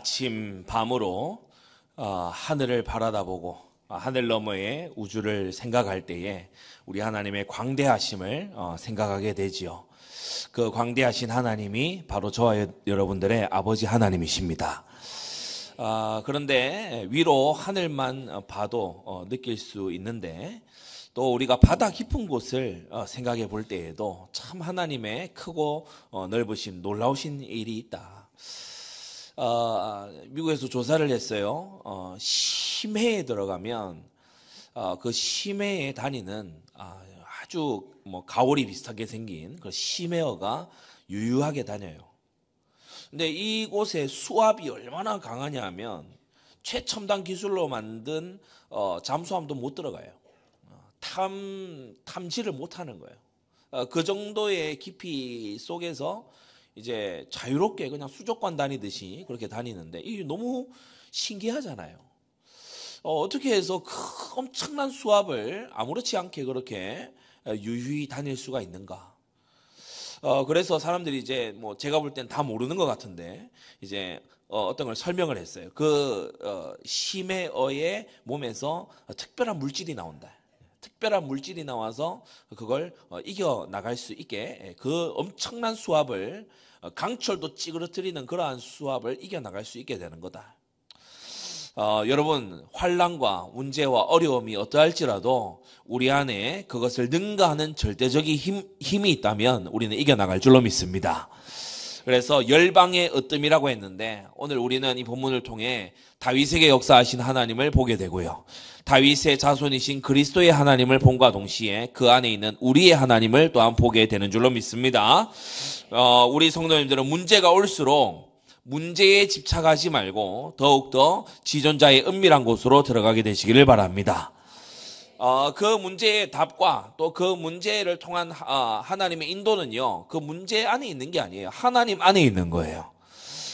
아침 밤으로 하늘을 바라다보고 하늘 너머의 우주를 생각할 때에 우리 하나님의 광대하심을 생각하게 되지요. 그 광대하신 하나님이 바로 저와 여러분들의 아버지 하나님이십니다. 그런데 위로 하늘만 봐도 느낄 수 있는데 또 우리가 바다 깊은 곳을 생각해 볼 때에도 참 하나님의 크고 넓으신 놀라우신 일이 있다. 미국에서 조사를 했어요. 심해에 들어가면 그 심해에 다니는 아주 가오리 비슷하게 생긴 그 심해어가 유유하게 다녀요. 근데 이곳에 수압이 얼마나 강하냐 하면 최첨단 기술로 만든 잠수함도 못 들어가요. 탐지를 못 하는 거예요. 그 정도의 깊이 속에서 이제 자유롭게 그냥 수족관 다니듯이 그렇게 다니는데 이게 너무 신기하잖아요. 어떻게 해서 그 엄청난 수압을 아무렇지 않게 그렇게 유유히 다닐 수가 있는가? 그래서 사람들이 이제 제가 볼 땐 다 모르는 것 같은데 이제 어떤 걸 설명을 했어요. 그 심해어의 몸에서 특별한 물질이 나온다. 특별한 물질이 나와서 그걸 이겨 나갈 수 있게 그 엄청난 수압을 강철도 찌그러뜨리는 그러한 수압을 이겨 나갈 수 있게 되는 거다. 여러분 환난과 문제와 어려움이 어떠할지라도 우리 안에 그것을 능가하는 절대적인 힘이 있다면 우리는 이겨 나갈 줄로 믿습니다. 그래서 열방의 으뜸이라고 했는데 오늘 우리는 이 본문을 통해 다윗에게 역사하신 하나님을 보게 되고요. 다윗의 자손이신 그리스도의 하나님을 본과 동시에 그 안에 있는 우리의 하나님을 또한 보게 되는 줄로 믿습니다. 우리 성도님들은 문제가 올수록 문제에 집착하지 말고 더욱더 지존자의 은밀한 곳으로 들어가게 되시기를 바랍니다. 그 문제의 답과 또 그 문제를 통한 하나님의 인도는요, 그 문제 안에 있는 게 아니에요. 하나님 안에 있는 거예요.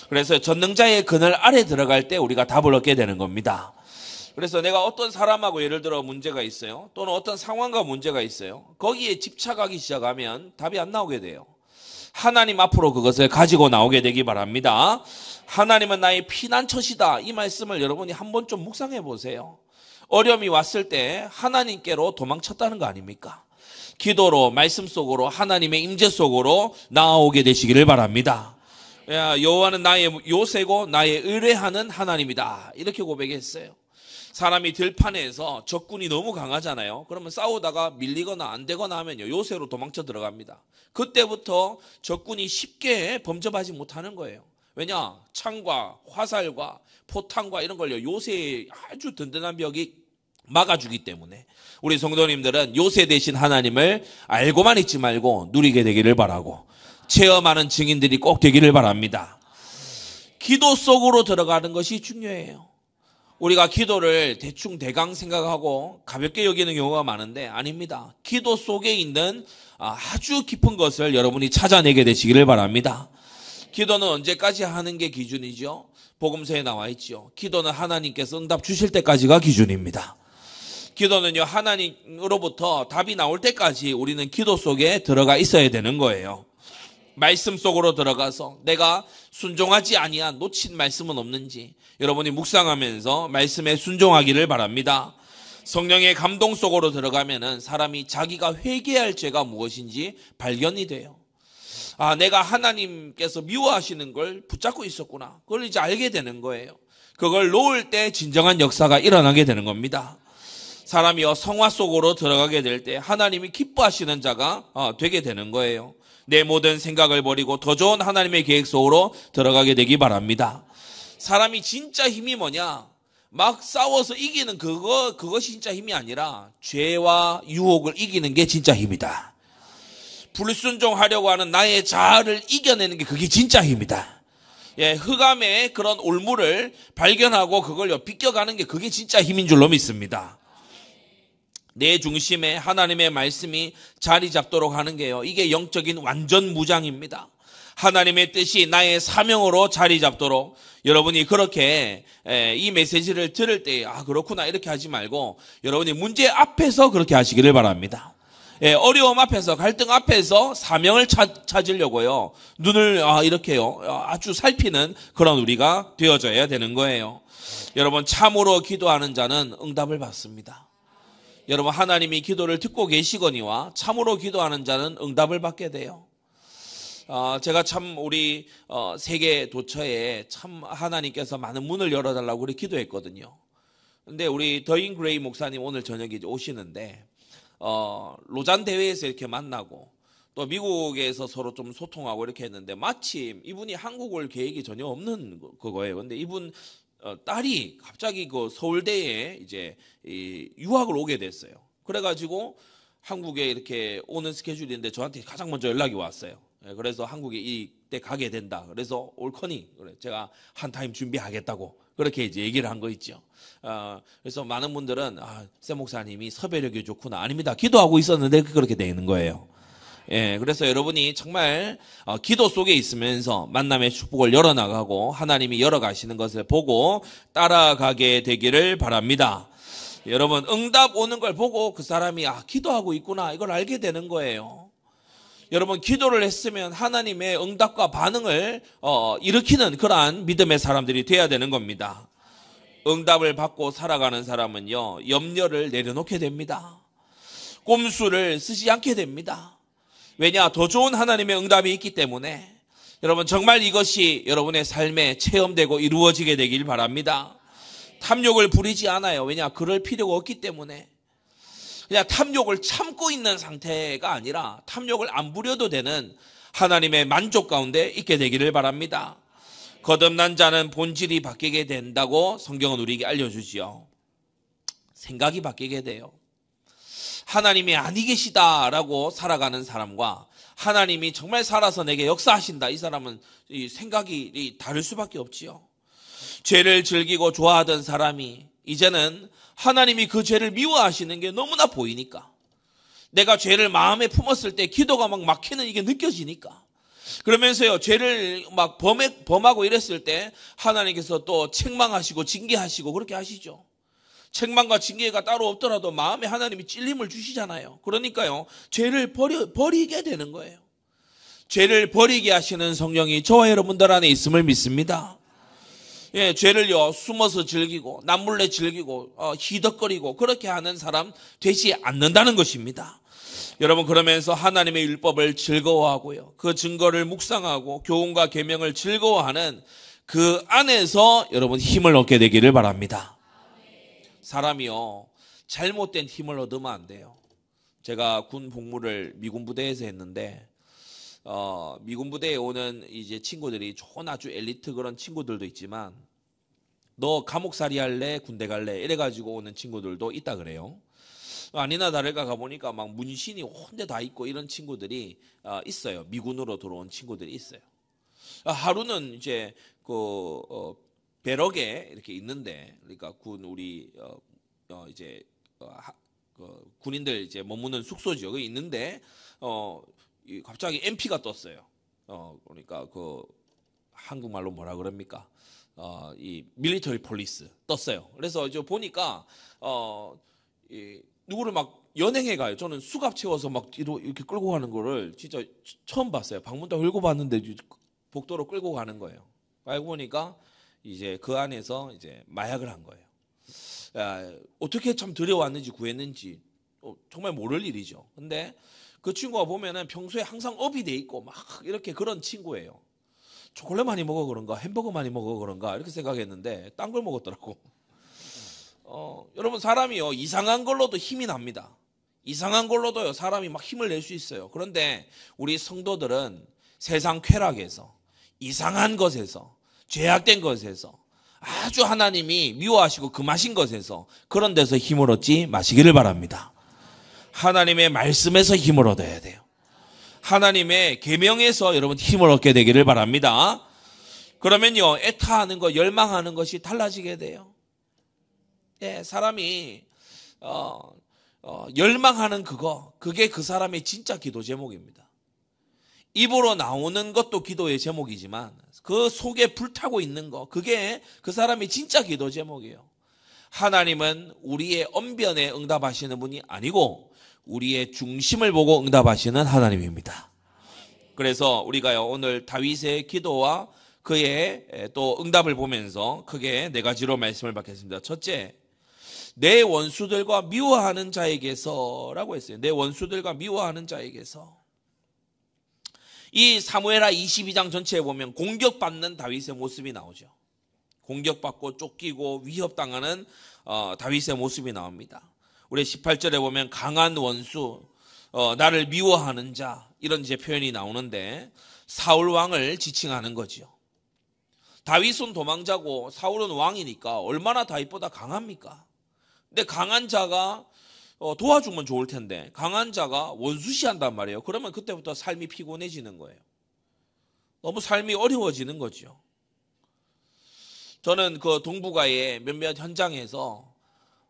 그래서 전능자의 그늘 아래 들어갈 때 우리가 답을 얻게 되는 겁니다. 그래서 내가 어떤 사람하고 예를 들어 문제가 있어요. 또는 어떤 상황과 문제가 있어요. 거기에 집착하기 시작하면 답이 안 나오게 돼요. 하나님 앞으로 그것을 가지고 나오게 되기 바랍니다. 하나님은 나의 피난처시다. 이 말씀을 여러분이 한번 좀 묵상해 보세요. 어려움이 왔을 때 하나님께로 도망쳤다는 거 아닙니까? 기도로 말씀 속으로 하나님의 임재 속으로 나아오게 되시기를 바랍니다. 여호와는 나의 요새고 나의 의뢰하는 하나님이다. 이렇게 고백했어요. 사람이 들판에서 적군이 너무 강하잖아요. 그러면 싸우다가 밀리거나 안 되거나 하면요, 요새로 도망쳐 들어갑니다. 그때부터 적군이 쉽게 범접하지 못하는 거예요. 왜냐? 창과 화살과 포탄과 이런 걸요, 요새의 아주 든든한 벽이 막아주기 때문에 우리 성도님들은 요새 되신 하나님을 알고만 있지 말고 누리게 되기를 바라고 체험하는 증인들이 꼭 되기를 바랍니다. 기도 속으로 들어가는 것이 중요해요. 우리가 기도를 대충 대강 생각하고 가볍게 여기는 경우가 많은데 아닙니다. 기도 속에 있는 아주 깊은 것을 여러분이 찾아내게 되시기를 바랍니다. 기도는 언제까지 하는 게 기준이죠? 복음서에 나와 있죠. 기도는 하나님께서 응답 주실 때까지가 기준입니다. 기도는요, 하나님으로부터 답이 나올 때까지 우리는 기도 속에 들어가 있어야 되는 거예요. 말씀 속으로 들어가서 내가 순종하지 아니한 놓친 말씀은 없는지 여러분이 묵상하면서 말씀에 순종하기를 바랍니다. 성령의 감동 속으로 들어가면은 사람이 자기가 회개할 죄가 무엇인지 발견이 돼요. 내가 하나님께서 미워하시는 걸 붙잡고 있었구나. 그걸 이제 알게 되는 거예요. 그걸 놓을 때 진정한 역사가 일어나게 되는 겁니다. 사람이 성화 속으로 들어가게 될 때 하나님이 기뻐하시는 자가 되게 되는 거예요. 내 모든 생각을 버리고 더 좋은 하나님의 계획 속으로 들어가게 되기 바랍니다. 사람이 진짜 힘이 뭐냐? 막 싸워서 이기는 그것이 진짜 힘이 아니라 죄와 유혹을 이기는 게 진짜 힘이다. 불순종하려고 하는 나의 자아를 이겨내는 게 그게 진짜 힘이다. 흑암의 그런 올무를 발견하고 그걸 비껴가는 게 그게 진짜 힘인 줄로 믿습니다. 내 중심에 하나님의 말씀이 자리 잡도록 하는 게요, 이게 영적인 완전 무장입니다. 하나님의 뜻이 나의 사명으로 자리 잡도록 여러분이 그렇게 이 메시지를 들을 때 그렇구나 이렇게 하지 말고 여러분이 문제 앞에서 그렇게 하시기를 바랍니다. 예, 어려움 앞에서, 갈등 앞에서 사명을 찾으려고요. 눈을 이렇게요. 아주 살피는 그런 우리가 되어져야 되는 거예요. 여러분, 참으로 기도하는 자는 응답을 받습니다. 여러분, 하나님이 기도를 듣고 계시거니와 참으로 기도하는 자는 응답을 받게 돼요. 제가 참 우리 세계 도처에 참 하나님께서 많은 문을 열어달라고 우리 기도했거든요. 근데 우리 더인 그레이 목사님 오늘 저녁에 오시는데 로잔 대회에서 이렇게 만나고 또 미국에서 서로 좀 소통하고 이렇게 했는데 마침 이분이 한국 올 계획이 전혀 없는 그거예요. 근데 이분 딸이 갑자기 그 서울대에 이제 유학을 오게 됐어요. 그래가지고 한국에 이렇게 오는 스케줄인데 저한테 가장 먼저 연락이 왔어요. 그래서 한국에 이때 가게 된다. 그래서 올 거니? 그래. 제가 한 타임 준비하겠다고 그렇게 이제 얘기를 한 거 있죠. 그래서 많은 분들은 샘 목사님이 섭외력이 좋구나. 아닙니다. 기도하고 있었는데 그렇게 되는 거예요. 예, 그래서 여러분이 정말 기도 속에 있으면서 만남의 축복을 열어나가고 하나님이 열어가시는 것을 보고 따라가게 되기를 바랍니다. 여러분, 응답 오는 걸 보고 그 사람이 기도하고 있구나 이걸 알게 되는 거예요. 여러분, 기도를 했으면 하나님의 응답과 반응을 일으키는 그러한 믿음의 사람들이 돼야 되는 겁니다. 응답을 받고 살아가는 사람은요, 염려를 내려놓게 됩니다. 꼼수를 쓰지 않게 됩니다. 왜냐? 더 좋은 하나님의 응답이 있기 때문에 여러분, 정말 이것이 여러분의 삶에 체험되고 이루어지게 되길 바랍니다. 탐욕을 부리지 않아요. 왜냐? 그럴 필요가 없기 때문에. 그냥 탐욕을 참고 있는 상태가 아니라 탐욕을 안 부려도 되는 하나님의 만족 가운데 있게 되기를 바랍니다. 거듭난 자는 본질이 바뀌게 된다고 성경은 우리에게 알려주지요. 생각이 바뀌게 돼요. 하나님이 아니 계시다라고 살아가는 사람과 하나님이 정말 살아서 내게 역사하신다, 이 사람은 이 생각이 다를 수밖에 없지요. 죄를 즐기고 좋아하던 사람이 이제는 하나님이 그 죄를 미워하시는 게 너무나 보이니까, 내가 죄를 마음에 품었을 때 기도가 막 막히는 이게 느껴지니까, 그러면서요, 죄를 막 범하고 이랬을 때 하나님께서 또 책망하시고 징계하시고 그렇게 하시죠. 책망과 징계가 따로 없더라도 마음에 하나님이 찔림을 주시잖아요. 그러니까요, 죄를 버리게 되는 거예요. 죄를 버리게 하시는 성령이 저와 여러분들 안에 있음을 믿습니다. 예, 죄를요, 숨어서 즐기고 남몰래 즐기고 희덕거리고 그렇게 하는 사람 되지 않는다는 것입니다. 여러분, 그러면서 하나님의 율법을 즐거워하고요, 그 증거를 묵상하고 교훈과 계명을 즐거워하는 그 안에서 여러분 힘을 얻게 되기를 바랍니다. 사람이요, 잘못된 힘을 얻으면 안 돼요. 제가 군 복무를 미군 부대에서 했는데 미군 부대에 오는 이제 친구들이 좋은 아주 엘리트 그런 친구들도 있지만, 너 감옥살이 할래? 군대 갈래? 이래가지고 오는 친구들도 있다 그래요. 아니나 다를까 가보니까 막 문신이 혼대 다 있고 이런 친구들이 있어요. 미군으로 들어온 친구들이 있어요. 하루는 이제 그 배럭에 이렇게 있는데, 그러니까 우리 이제 군인들 이제 머무는 숙소죠. 거기 있는데 갑자기 MP가 떴어요. 그러니까 그 한국말로 뭐라 그럽니까? 이 밀리터리 폴리스 떴어요. 그래서 저 보니까 누구를 막 연행해 가요. 저는 수갑 채워서 막 뒤로 이렇게 끌고 가는 거를 진짜 처음 봤어요. 방문 딱 열고 봤는데 복도로 끌고 가는 거예요. 알고 보니까 이제 그 안에서 이제 마약을 한 거예요. 어떻게 참 들여왔는지 구했는지 정말 모를 일이죠. 근데 그 친구가 보면은 평소에 항상 업이 돼 있고 막 이렇게 그런 친구예요. 초콜릿 많이 먹어 그런가, 햄버거 많이 먹어 그런가 이렇게 생각했는데 딴 걸 먹었더라고. 여러분, 사람이요, 이상한 걸로도 힘이 납니다. 이상한 걸로도요, 사람이 막 힘을 낼 수 있어요. 그런데 우리 성도들은 세상 쾌락에서, 이상한 것에서, 죄악된 것에서, 아주 하나님이 미워하시고 금하신 것에서, 그런 데서 힘을 얻지 마시기를 바랍니다. 하나님의 말씀에서 힘을 얻어야 돼요. 하나님의 계명에서 여러분 힘을 얻게 되기를 바랍니다. 그러면요, 애타하는 것, 열망하는 것이 달라지게 돼요. 예, 사람이 열망하는 그게 그 사람의 진짜 기도 제목입니다. 입으로 나오는 것도 기도의 제목이지만 그 속에 불타고 있는 거, 그게 그 사람의 진짜 기도 제목이에요. 하나님은 우리의 언변에 응답하시는 분이 아니고 우리의 중심을 보고 응답하시는 하나님입니다. 그래서 우리가요, 오늘 다윗의 기도와 그의 또 응답을 보면서 크게 네 가지로 말씀을 받겠습니다. 첫째, 내 원수들과 미워하는 자에게서라고 했어요. 내 원수들과 미워하는 자에게서. 이 사무엘하 22장 전체에 보면 공격받는 다윗의 모습이 나오죠. 공격받고 쫓기고 위협당하는 다윗의 모습이 나옵니다. 우리 18절에 보면 강한 원수, 나를 미워하는 자, 이런 이제 표현이 나오는데 사울 왕을 지칭하는 거지요. 다윗은 도망자고 사울은 왕이니까 얼마나 다윗보다 강합니까? 근데 강한 자가 도와주면 좋을 텐데 강한 자가 원수시한단 말이에요. 그러면 그때부터 삶이 피곤해지는 거예요. 너무 삶이 어려워지는 거죠. 저는 그 동북아의 몇몇 현장에서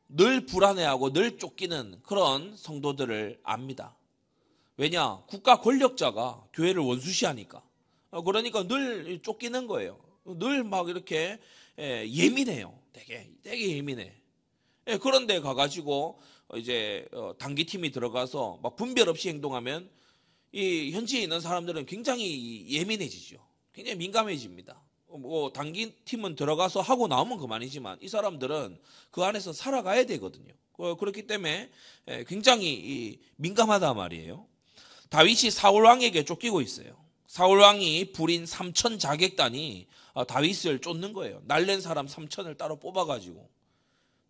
늘 불안해하고 늘 쫓기는 그런 성도들을 압니다. 왜냐? 국가 권력자가 교회를 원수시하니까. 그러니까 늘 쫓기는 거예요. 늘 막 이렇게 예민해요. 되게 예민해. 그런데 가가지고 이제 단기팀이 들어가서 막 분별 없이 행동하면 이 현지에 있는 사람들은 굉장히 예민해지죠. 굉장히 민감해집니다. 뭐 단기팀은 들어가서 하고 나오면 그만이지만 이 사람들은 그 안에서 살아가야 되거든요. 그렇기 때문에 굉장히 민감하단 말이에요. 다윗이 사울 왕에게 쫓기고 있어요. 사울 왕이 부린 3천 자객단이 다윗을 쫓는 거예요. 날랜 사람 3천을 따로 뽑아가지고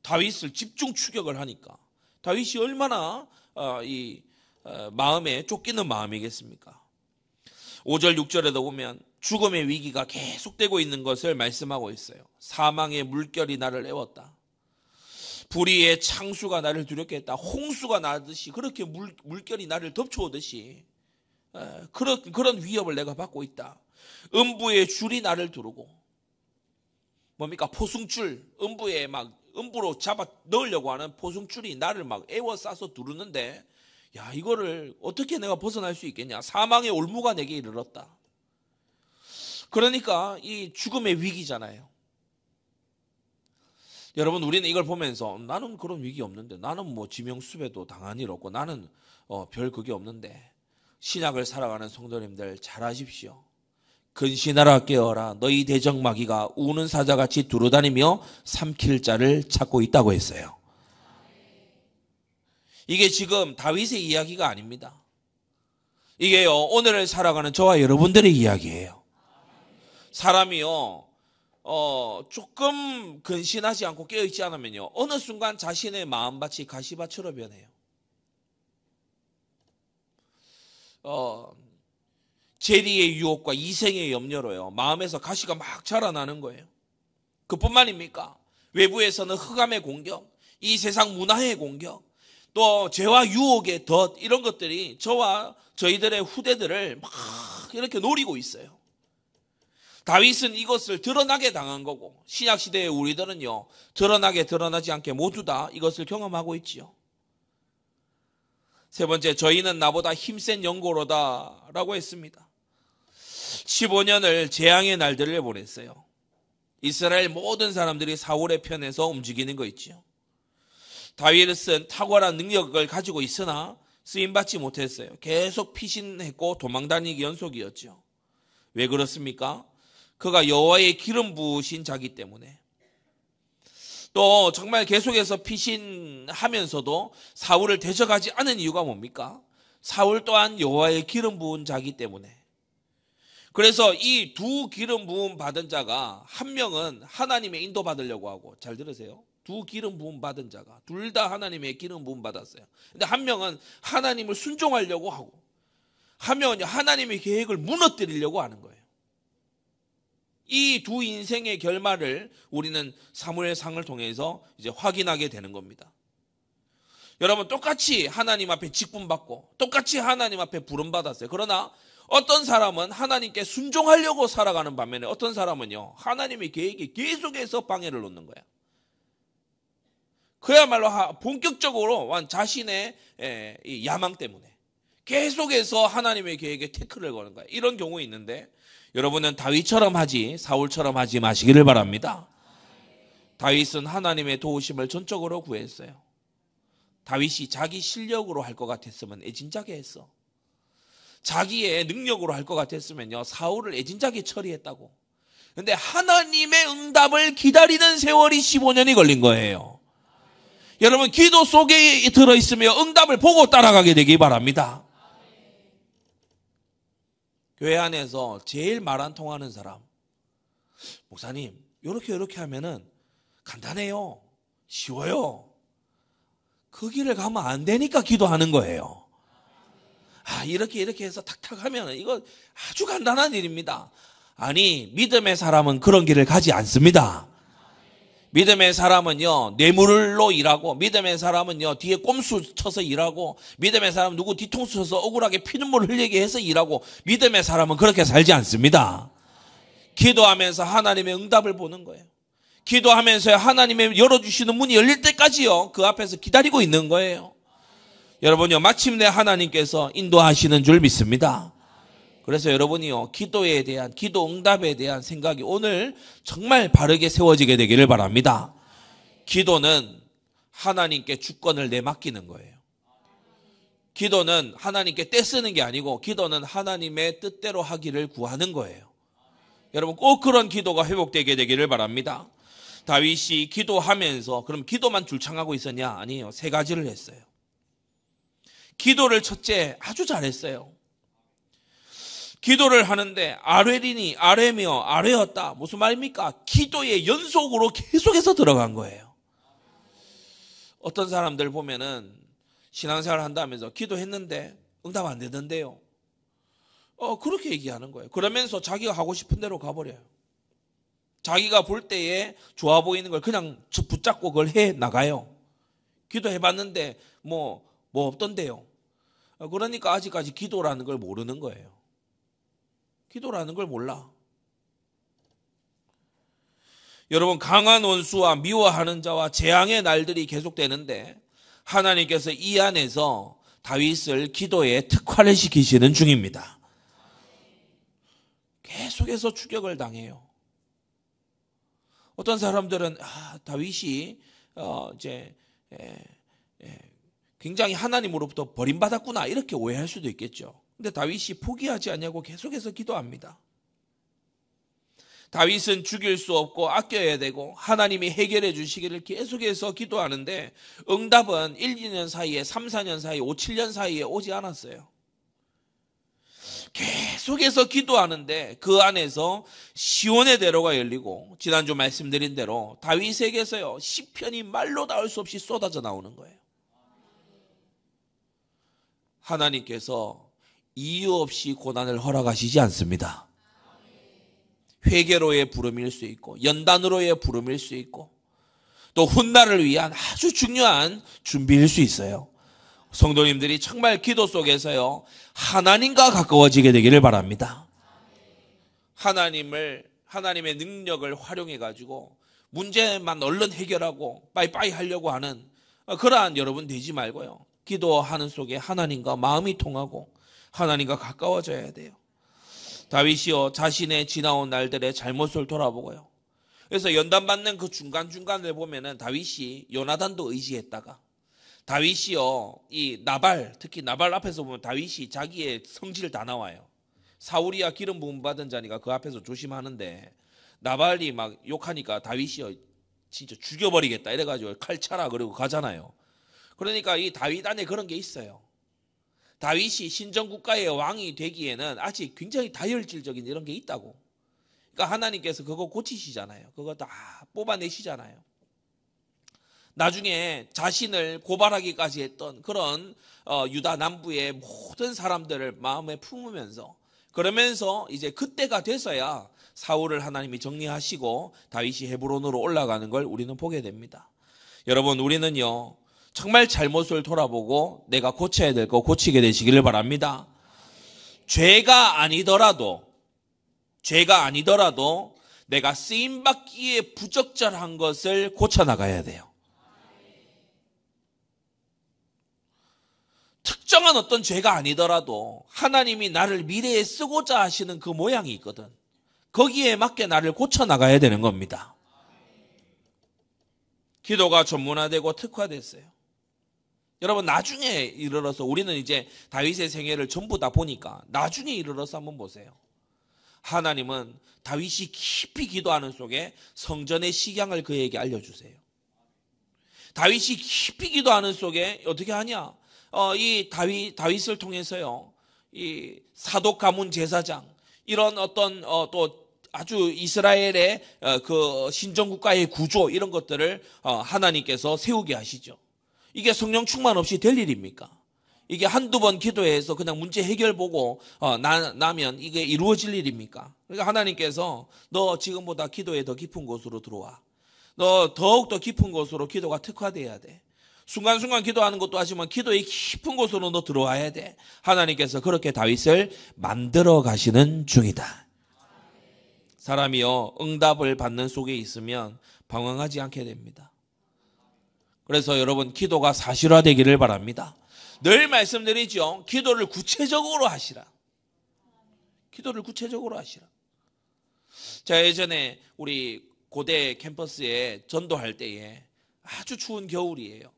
다윗을 집중 추격을 하니까 다윗이 얼마나 마음에 쫓기는 마음이겠습니까? 5절 6절에도 보면 죽음의 위기가 계속되고 있는 것을 말씀하고 있어요. 사망의 물결이 나를 애웠다. 불의의 창수가 나를 두렵게 했다. 홍수가 나듯이 그렇게 물결이 나를 덮쳐오듯이 그런 위협을 내가 받고 있다. 음부의 줄이 나를 두르고 뭡니까? 포승줄, 음부로 잡아 넣으려고 하는 포승줄이 나를 막 에워싸서 두르는데 야, 이거를 어떻게 내가 벗어날 수 있겠냐? 사망의 올무가 내게 이르렀다. 그러니까 이 죽음의 위기잖아요. 여러분, 우리는 이걸 보면서 나는 그런 위기 없는데, 나는 뭐 지명수배도 당한 일 없고, 나는 별 그게 없는데, 신약을 살아가는 성도님들 잘 아십시오. 근신하라 깨어라. 너희 대적마귀가 우는 사자같이 두루다니며 삼킬 자를 찾고 있다고 했어요. 이게 지금 다윗의 이야기가 아닙니다. 이게요, 오늘을 살아가는 저와 여러분들의 이야기예요. 사람이요, 조금 근신하지 않고 깨어있지 않으면요, 어느 순간 자신의 마음밭이 가시밭으로 변해요. 재리의 유혹과 이생의 염려로요, 마음에서 가시가 막 자라나는 거예요. 그뿐만입니까? 외부에서는 흑암의 공격, 이 세상 문화의 공격, 또 죄와 유혹의 덫, 이런 것들이 저와 저희들의 후대들을 막 이렇게 노리고 있어요. 다윗은 이것을 드러나게 당한 거고, 신약시대의 우리들은요, 드러나지 않게 모두 다 이것을 경험하고 있지요. 세 번째, 저희는 나보다 힘센 영고로다 라고 했습니다. 15년을 재앙의 날들을 보냈어요. 이스라엘 모든 사람들이 사울의 편에서 움직이는 거 있지요. 다윗은 탁월한 능력을 가지고 있으나 쓰임받지 못했어요. 계속 피신했고 도망다니기 연속이었죠. 왜 그렇습니까? 그가 여호와의 기름 부으신 자기 때문에. 또 정말 계속해서 피신하면서도 사울을 대적하지 않은 이유가 뭡니까? 사울 또한 여호와의 기름 부은 자기 때문에. 그래서 이 두 기름 부음 받은 자가 한 명은 하나님의 인도 받으려고 하고, 잘 들으세요. 두 기름 부음 받은 자가 둘 다 하나님의 기름 부음 받았어요. 근데 한 명은 하나님을 순종하려고 하고, 한 명은 하나님의 계획을 무너뜨리려고 하는 거예요. 이 두 인생의 결말을 우리는 사무엘상을 통해서 이제 확인하게 되는 겁니다. 여러분, 똑같이 하나님 앞에 직분받고 똑같이 하나님 앞에 부름받았어요. 그러나 어떤 사람은 하나님께 순종하려고 살아가는 반면에 어떤 사람은요, 하나님의 계획에 계속해서 방해를 놓는 거야. 그야말로 본격적으로 자신의 야망 때문에 계속해서 하나님의 계획에 태클을 거는 거야. 이런 경우 있는데, 여러분은 다윗처럼 하지 사울처럼 하지 마시기를 바랍니다. 다윗은 하나님의 도우심을 전적으로 구했어요. 다윗이 자기 실력으로 할 것 같았으면 애진작에 했어. 자기의 능력으로 할 것 같았으면요, 사울을 애진작에 처리했다고. 근데 하나님의 응답을 기다리는 세월이 15년이 걸린 거예요. 여러분, 기도 속에 들어있으며 응답을 보고 따라가게 되기 바랍니다. 교회 안에서 제일 말 안 통하는 사람, 목사님 이렇게 하면은 간단해요, 쉬워요. 그 길을 가면 안 되니까 기도하는 거예요. 이렇게 해서 탁탁 하면 이거 아주 간단한 일입니다. 아니, 믿음의 사람은 그런 길을 가지 않습니다. 믿음의 사람은요, 뇌물로 일하고, 믿음의 사람은요, 뒤에 꼼수 쳐서 일하고, 믿음의 사람은 누구 뒤통수 쳐서 억울하게 피눈물 흘리게 해서 일하고, 믿음의 사람은 그렇게 살지 않습니다. 기도하면서 하나님의 응답을 보는 거예요. 기도하면서 하나님의 열어주시는 문이 열릴 때까지요, 그 앞에서 기다리고 있는 거예요. 여러분요, 마침내 하나님께서 인도하시는 줄 믿습니다. 그래서 여러분이요, 기도에 대한, 기도 응답에 대한 생각이 오늘 정말 바르게 세워지게 되기를 바랍니다. 기도는 하나님께 주권을 내맡기는 거예요. 기도는 하나님께 떼쓰는 게 아니고, 기도는 하나님의 뜻대로 하기를 구하는 거예요. 여러분, 꼭 그런 기도가 회복되게 되기를 바랍니다. 다윗이 기도하면서, 그럼 기도만 줄창하고 있었냐? 아니에요. 세 가지를 했어요. 기도를 첫째 아주 잘했어요. 기도를 하는데 아뢰리니 아뢰며 아뢰었다. 무슨 말입니까? 기도의 연속으로 계속해서 들어간 거예요. 어떤 사람들 보면은 신앙생활 한다면서 기도했는데 응답 안 되던데요. 그렇게 얘기하는 거예요. 그러면서 자기가 하고 싶은 대로 가버려요. 자기가 볼 때에 좋아 보이는 걸 그냥 붙잡고 그걸 해 나가요. 기도해봤는데 뭐 없던데요. 그러니까 아직까지 기도라는 걸 모르는 거예요. 기도라는 걸 몰라. 여러분, 강한 원수와 미워하는 자와 재앙의 날들이 계속되는데 하나님께서 이 안에서 다윗을 기도에 특화를 시키시는 중입니다. 계속해서 추격을 당해요. 어떤 사람들은 다윗이 굉장히 하나님으로부터 버림받았구나 이렇게 오해할 수도 있겠죠. 근데 다윗이 포기하지 않냐고 계속해서 기도합니다. 다윗은 죽일 수 없고 아껴야 되고 하나님이 해결해 주시기를 계속해서 기도하는데 응답은 1, 2년 사이에 3, 4년 사이에 5, 7년 사이에 오지 않았어요. 계속해서 기도하는데 그 안에서 시온의 대로가 열리고 지난주 말씀드린 대로 다윗에게서요 시편이 말로 닿을 수 없이 쏟아져 나오는 거예요. 하나님께서 이유 없이 고난을 허락하시지 않습니다. 회개로의 부름일 수 있고 연단으로의 부름일 수 있고 또 훗날을 위한 아주 중요한 준비일 수 있어요. 성도님들이 정말 기도 속에서요 하나님과 가까워지게 되기를 바랍니다. 하나님의 능력을 활용해 가지고 문제만 얼른 해결하고 빠이빠이 하려고 하는 그러한 여러분 되지 말고요. 기도하는 속에 하나님과 마음이 통하고 하나님과 가까워져야 돼요. 다윗이요 자신의 지나온 날들의 잘못을 돌아보고요. 그래서 연단받는 그 중간중간을 보면은 다윗이 요나단도 의지했다가 다윗이요 이 나발, 특히 나발 앞에서 보면 다윗이 자기의 성질 다 나와요. 사울이야 기름 부음 받은 자니까 그 앞에서 조심하는데 나발이 막 욕하니까 다윗이요 진짜 죽여버리겠다 이래가지고 칼 차라 그러고 가잖아요. 그러니까 이 다윗 안에 그런 게 있어요. 다윗이 신정국가의 왕이 되기에는 아직 굉장히 다혈질적인 이런 게 있다고. 그러니까 하나님께서 그거 고치시잖아요. 그거 다 뽑아내시잖아요. 나중에 자신을 고발하기까지 했던 그런 유다 남부의 모든 사람들을 마음에 품으면서 그러면서 이제 그때가 돼서야 사울을 하나님이 정리하시고 다윗이 헤브론으로 올라가는 걸 우리는 보게 됩니다. 여러분 우리는요 정말 잘못을 돌아보고 내가 고쳐야 될 거 고치게 되시기를 바랍니다. 죄가 아니더라도 내가 쓰임받기에 부적절한 것을 고쳐나가야 돼요. 특정한 어떤 죄가 아니더라도 하나님이 나를 미래에 쓰고자 하시는 그 모양이 있거든. 거기에 맞게 나를 고쳐나가야 되는 겁니다. 기도가 전문화되고 특화됐어요. 여러분 나중에 이르러서 우리는 이제 다윗의 생애를 전부 다 보니까 나중에 이르러서 한번 보세요. 하나님은 다윗이 깊이 기도하는 속에 성전의 식양을 그에게 알려주세요. 다윗이 깊이 기도하는 속에 어떻게 하냐? 이 다윗을 통해서요, 이 사독 가문 제사장 이런 어떤 또 아주 이스라엘의 그 신정국가의 구조 이런 것들을 하나님께서 세우게 하시죠. 이게 성령 충만 없이 될 일입니까? 이게 한두 번 기도해서 그냥 문제 해결 보고 나면 이게 이루어질 일입니까? 그러니까 하나님께서 너 지금보다 기도에 더 깊은 곳으로 들어와. 너 더욱더 깊은 곳으로 기도가 특화돼야 돼. 순간순간 기도하는 것도 하지만 기도의 깊은 곳으로 너 들어와야 돼. 하나님께서 그렇게 다윗을 만들어 가시는 중이다. 사람이요, 응답을 받는 속에 있으면 방황하지 않게 됩니다. 그래서 여러분 기도가 사실화되기를 바랍니다. 늘 말씀드리죠. 기도를 구체적으로 하시라. 기도를 구체적으로 하시라. 자, 예전에 우리 고대 캠퍼스에 전도할 때에 아주 추운 겨울이에요.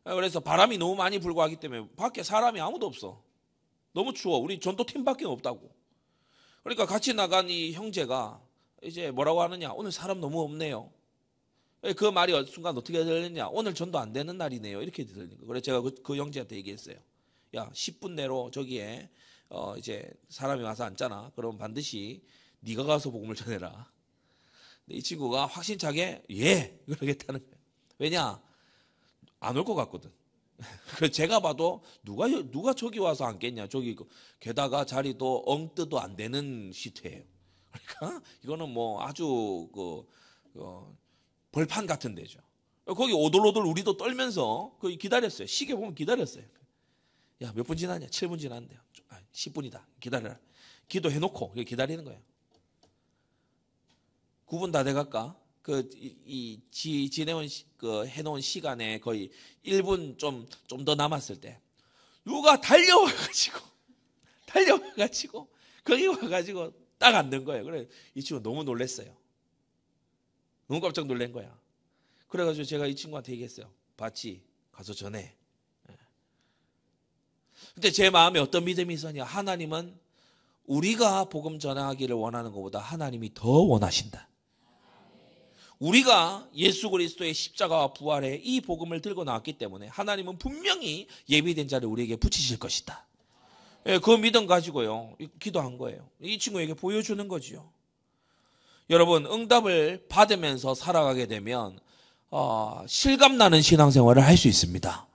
그래서 바람이 너무 많이 불고 하기 때문에 밖에 사람이 아무도 없어. 너무 추워. 우리 전도팀밖에 없다고. 그러니까 같이 나간 이 형제가 이제 뭐라고 하느냐. 오늘 사람 너무 없네요. 그 말이 순간 어떻게 들렸냐. 오늘 전도 안 되는 날이네요. 이렇게 들리는 거예요. 그래서 제가 그 형제한테 얘기했어요. 야, 10분 내로 저기에 이제 사람이 와서 앉잖아. 그러면 반드시 네가 가서 복음을 전해라. 근데 이 친구가 확신차게 예 그러겠다는 거예요. 왜냐? 안 올 것 같거든. 그래서 제가 봐도 누가 저기 와서 앉겠냐. 저기 게다가 자리도 엉뜨도 안 되는 시트예요. 그러니까 이거는 뭐 아주 벌판 같은 데죠. 거기 오돌오돌 우리도 떨면서 거기 기다렸어요. 시계 보면 기다렸어요. 야, 몇 분 지났냐? 7분 지났는데요. 10분이다. 기다려라. 기도해놓고 기다리는 거예요. 9분 다 돼갈까? 지내온 해놓은 시간에 거의 1분 좀 더 남았을 때 누가 달려와가지고 거기 와가지고 딱 앉는 거예요. 그래 이 친구 너무 놀랐어요. 너무 깜짝 놀란 거야. 그래가지고 제가 이 친구한테 얘기했어요. 봤지? 가서 전해. 근데 제 마음에 어떤 믿음이 있었냐? 하나님은 우리가 복음 전하기를 원하는 것보다 하나님이 더 원하신다. 우리가 예수 그리스도의 십자가와 부활의 이 복음을 들고 나왔기 때문에 하나님은 분명히 예비된 자를 우리에게 붙이실 것이다. 그 믿음 가지고요 기도한 거예요. 이 친구에게 보여주는 거지요. 여러분 응답을 받으면서 살아가게 되면 실감나는 신앙생활을 할 수 있습니다.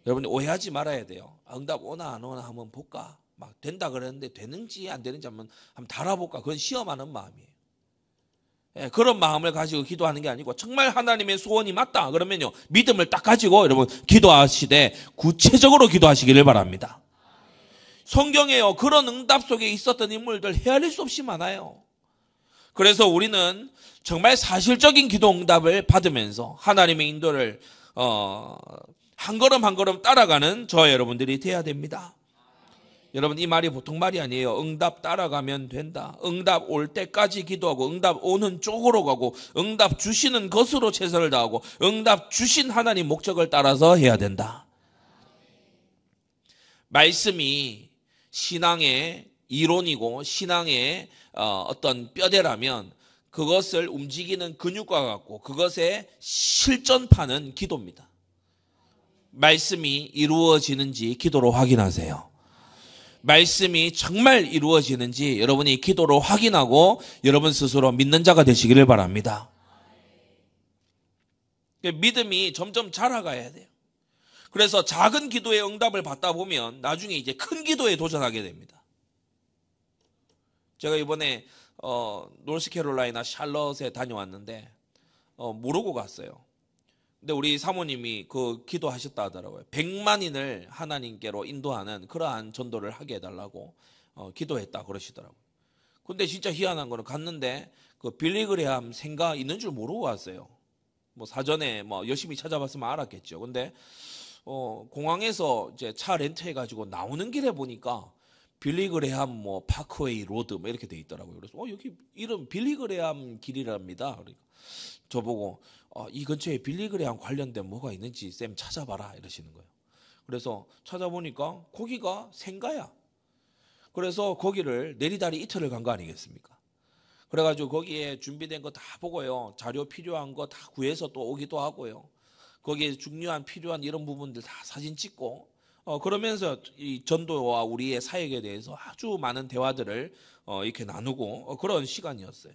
여러분 오해하지 말아야 돼요. 응답 오나 안 오나 한번 볼까? 막 된다 그랬는데 되는지 안 되는지 한번 달아볼까? 그건 시험하는 마음이에요. 그런 마음을 가지고 기도하는 게 아니고 정말 하나님의 소원이 맞다 그러면요 믿음을 딱 가지고 여러분 기도하시되 구체적으로 기도하시기를 바랍니다. 성경에요 그런 응답 속에 있었던 인물들 헤아릴 수 없이 많아요. 그래서 우리는 정말 사실적인 기도 응답을 받으면서 하나님의 인도를 한 걸음 한 걸음 따라가는 저와 여러분들이 돼야 됩니다. 여러분 이 말이 보통 말이 아니에요. 응답 따라가면 된다. 응답 올 때까지 기도하고 응답 오는 쪽으로 가고 응답 주시는 것으로 최선을 다하고 응답 주신 하나님 목적을 따라서 해야 된다. 말씀이 신앙의 이론이고 신앙의 어떤 뼈대라면 그것을 움직이는 근육과 같고 그것의 실전파는 기도입니다. 말씀이 이루어지는지 기도로 확인하세요. 말씀이 정말 이루어지는지 여러분이 기도로 확인하고 여러분 스스로 믿는 자가 되시기를 바랍니다. 믿음이 점점 자라가야 돼요. 그래서 작은 기도의 응답을 받다 보면 나중에 이제 큰 기도에 도전하게 됩니다. 제가 이번에 노스캐롤라이나 샬럿에 다녀왔는데 모르고 갔어요. 근데 우리 사모님이 그 기도하셨다 하더라고요. 100만인을 하나님께로 인도하는 그러한 전도를 하게 해달라고 기도했다 그러시더라고요. 근데 진짜 희한한 거는 갔는데 그 빌리 그레함 생가 있는 줄 모르고 왔어요. 뭐 사전에 뭐 열심히 찾아봤으면 알았겠죠. 근데 공항에서 이제 차 렌트해가지고 나오는 길에 보니까 빌리 그레함 뭐 파크웨이 로드 뭐 이렇게 돼 있더라고요. 그래서 여기 이름 빌리 그레함 길이랍니다. 그러니까 저보고 이 근처에 빌리그레랑 관련된 뭐가 있는지 쌤 찾아봐라 이러시는 거예요. 그래서 찾아보니까 거기가 생가야. 그래서 거기를 내리다리 이틀을 간 거 아니겠습니까? 그래가지고 거기에 준비된 거 다 보고요. 자료 필요한 거 다 구해서 또 오기도 하고요. 거기에 중요한 필요한 이런 부분들 다 사진 찍고 그러면서 이 전도와 우리의 사역에 대해서 아주 많은 대화들을 이렇게 나누고 그런 시간이었어요.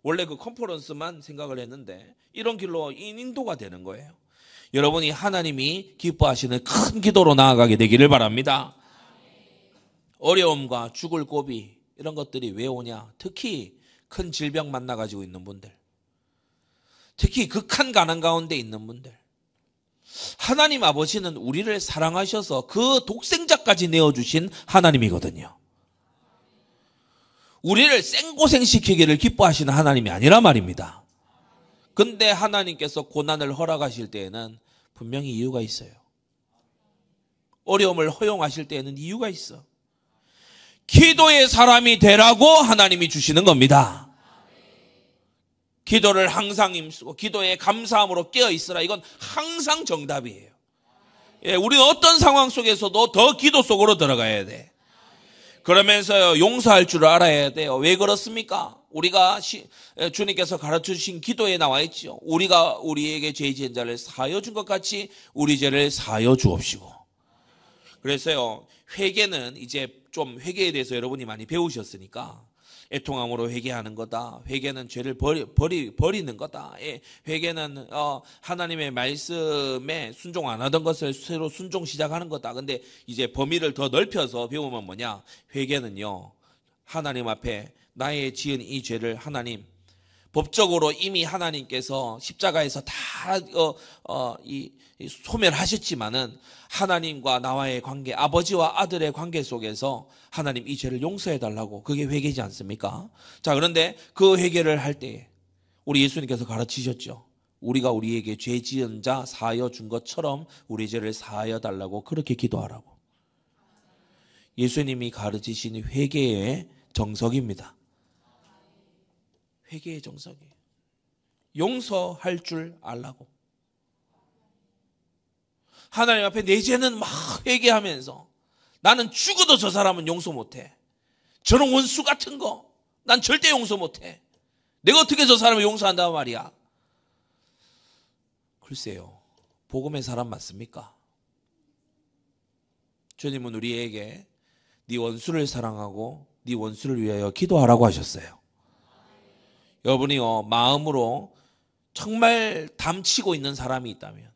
원래 그 컨퍼런스만 생각을 했는데 이런 길로 인도가 되는 거예요. 여러분이 하나님이 기뻐하시는 큰 기도로 나아가게 되기를 바랍니다. 어려움과 죽을 고비 이런 것들이 왜 오냐? 특히 큰 질병 만나가지고 있는 분들, 특히 극한 가난 가운데 있는 분들, 하나님 아버지는 우리를 사랑하셔서 그 독생자까지 내어주신 하나님이거든요. 우리를 생고생시키기를 기뻐하시는 하나님이 아니란 말입니다. 근데 하나님께서 고난을 허락하실 때에는 분명히 이유가 있어요. 어려움을 허용하실 때에는 이유가 있어. 기도의 사람이 되라고 하나님이 주시는 겁니다. 기도를 항상 힘쓰고 기도에 감사함으로 깨어있으라. 이건 항상 정답이에요. 우리는 어떤 상황 속에서도 더 기도 속으로 들어가야 돼. 그러면서요, 용서할 줄 알아야 돼요. 왜 그렇습니까? 우리가 주님께서 가르쳐주신 기도에 나와 있죠. 우리가 우리에게 죄 지은 자를 사하여 준 것 같이 우리 죄를 사하여 주옵시고. 그래서요, 회개는 이제 좀 회개에 대해서 여러분이 많이 배우셨으니까 애통함으로 회개하는 거다. 회개는 죄를 버리는 거다. 회개는 하나님의 말씀에 순종 안 하던 것을 새로 순종 시작하는 거다. 근데 이제 범위를 더 넓혀서 배우면 뭐냐? 회개는요, 하나님 앞에 나의 지은 이 죄를 하나님, 법적으로 이미 하나님께서 십자가에서 다 소멸하셨지만은 하나님과 나와의 관계, 아버지와 아들의 관계 속에서 하나님 이 죄를 용서해 달라고, 그게 회개지 않습니까? 자, 그런데 그 회개를 할 때 우리 예수님께서 가르치셨죠. 우리가 우리에게 죄 지은 자 사하여 준 것처럼 우리 죄를 사하여 달라고 그렇게 기도하라고. 예수님이 가르치신 회개의 정석입니다. 회개의 정석이에요. 용서할 줄 알라고. 하나님 앞에 내 죄는 막 회개하면서 나는 죽어도 저 사람은 용서 못해. 저런 원수 같은 거 난 절대 용서 못해. 내가 어떻게 저 사람을 용서한단 말이야. 글쎄요, 복음의 사람 맞습니까? 주님은 우리에게 네 원수를 사랑하고 네 원수를 위하여 기도하라고 하셨어요. 여러분이요, 마음으로 정말 담치고 있는 사람이 있다면,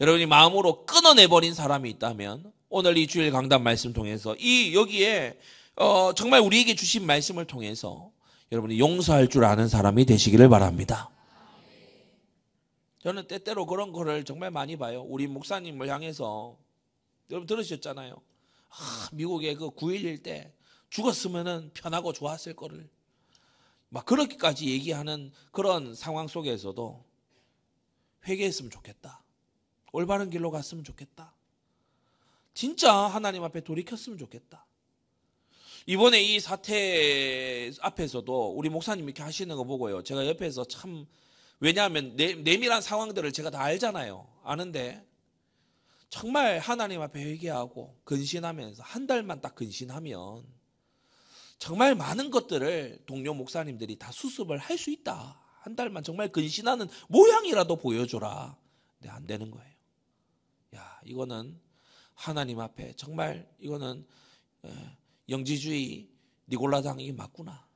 여러분이 마음으로 끊어내버린 사람이 있다면, 오늘 이 주일 강단 말씀 통해서 여기에 정말 우리에게 주신 말씀을 통해서 여러분이 용서할 줄 아는 사람이 되시기를 바랍니다. 저는 때때로 그런 거를 정말 많이 봐요. 우리 목사님을 향해서, 여러분 들으셨잖아요. 미국의 그 9.11 때 죽었으면 편하고 좋았을 거를 막 그렇게까지 얘기하는 그런 상황 속에서도 회개했으면 좋겠다. 올바른 길로 갔으면 좋겠다. 진짜 하나님 앞에 돌이켰으면 좋겠다. 이번에 이 사태 앞에서도 우리 목사님 이렇게 하시는 거 보고요, 제가 옆에서 참, 왜냐하면 내밀한 상황들을 제가 다 알잖아요. 아는데 정말 하나님 앞에 회개하고 근신하면서 한 달만 딱 근신하면 정말 많은 것들을 동료 목사님들이 다 수습을 할 수 있다. 한 달만 정말 근신하는 모양이라도 보여줘라. 근데 안 되는 거예요. 야, 이거는 하나님 앞에 정말 이거는 영지주의 니골라당이 맞구나.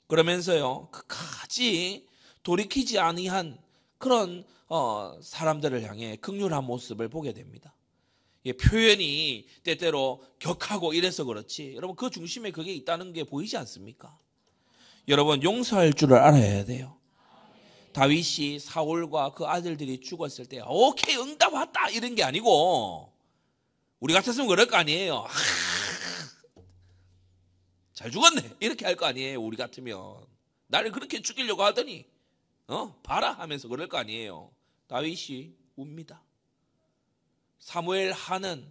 그러면서요, 끝까지 돌이키지 아니한 그런 사람들을 향해 긍휼한 모습을 보게 됩니다. 표현이 때때로 격하고 이래서 그렇지, 여러분 그 중심에 그게 있다는 게 보이지 않습니까? 여러분 용서할 줄을 알아야 돼요. 다윗이 사울과 그 아들들이 죽었을 때 오케이 응답 왔다 이런 게 아니고, 우리 같았으면 그럴 거 아니에요. 잘 죽었네 이렇게 할 거 아니에요. 우리 같으면 나를 그렇게 죽이려고 하더니 봐라 하면서 그럴 거 아니에요. 다윗이 웁니다. 사무엘 하는,